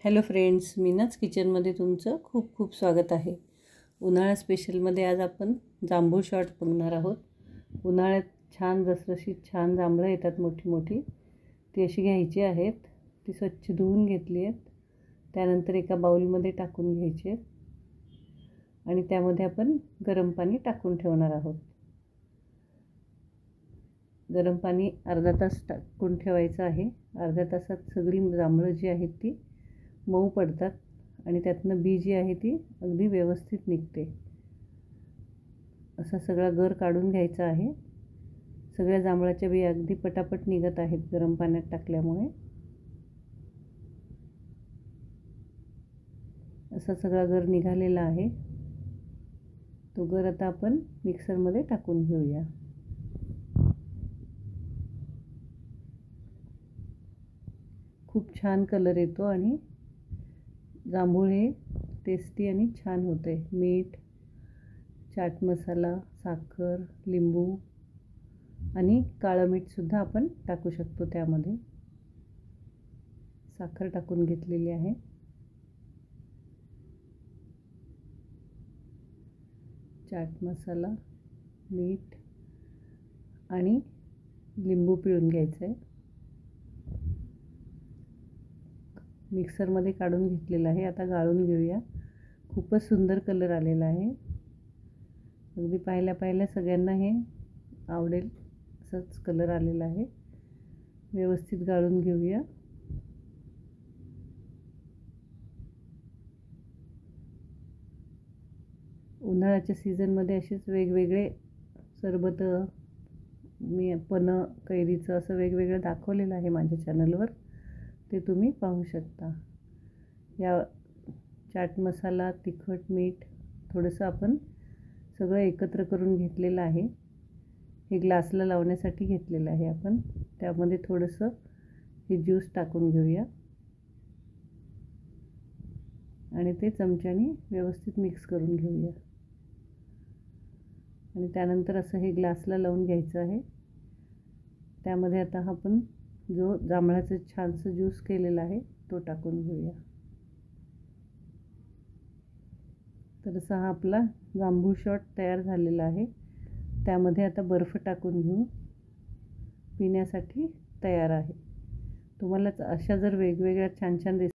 Hello friends, मीनाच किचनमध्ये तुमचं खूप खूप स्वागत आहे। उन्हाळा स्पेशलमध्ये आज आपण जांभूळ शॉट बघणार आहोत। उन्हाळ्यात छान रसरशीत छान जांभळं येतात मोठी मोठी, ती अशी घ्यायची आहेत। ती स्वच्छ धुवून घेतली आहेत। त्यानंतर एका बाउलमध्ये टाकून घ्यायची आहेत आणि त्यामध्ये आपण गरम पाणी टाकून ठेवणार आहोत। गरम पाणी अर्धा तास टाकून ठेवायचं आहे। अर्ध्या तासात सगळी जांभळं जी आहेत ती मऊ पडतात आणि त्यातनं बी जी आहे ती अगदी व्यवस्थित निघते। असा सगळा गर काढून घ्यायचा आहे। सगळ्या जांभळाच्या बी अगदी पटापट निघत आहेत गरम पाण्यात टाकल्यामुळे। असा सगळा गर निघालेला आहे। तो गर आता आपण मिक्सरमध्ये टाकून घेऊया। खूप छान कलर येतो आणि जांभूळ हे टेस्टी आणि छान होते। मीठ, चाट मसाला, साखर, लिंबू आणि काळं मीठ सुद्धा आपण टाकू शकतो। त्यामध्ये साखर टाकून घेतलेली आहे। चाट मसाला, मीठ आणि लिंबू पिळून घ्यायचं आहे। मिक्सरमध्ये काढून घेतलेला आहे। आता गाळून घेऊया। खूपच सुंदर कलर आलेला आहे। अगदी पाहिल्या सगळ्यांना हे आवडेल असाच कलर आलेला आहे। व्यवस्थित गाळून घेऊया। उन्हाळ्याच्या सीझनमध्ये असेच वेगवेगळे सरबत मी कैरीचं असं वेगवेगळं दाखवलेलं आहे माझ्या चॅनलवर, ते तुम्ही पाहू शकता। या चाट मसाला, तिखट, मीठ थोडंसं आपण सगळं एकत्र करून घेतलेलं आहे। हे ग्लासला लावण्यासाठी घेतलेलं आहे आपण। त्यामध्ये थोडंसं हे ज्यूस टाकून घेऊया आणि ते चमच्याने व्यवस्थित मिक्स करून घेऊया आणि त्यानंतर असं हे ग्लासला लावून घ्यायचं आहे। त्यामध्ये आता आपण जो जांभळाचं छानसं ज्यूस केलेला आहे तो टाकून घेऊया। तर असा हा आपला जांभूळ शॉट तयार झालेला आहे। त्यामध्ये आता बर्फ टाकून घेऊ, पिण्यासाठी तयार आहे। तुम्हाला अशा जर वेगवेगळ्या छान छान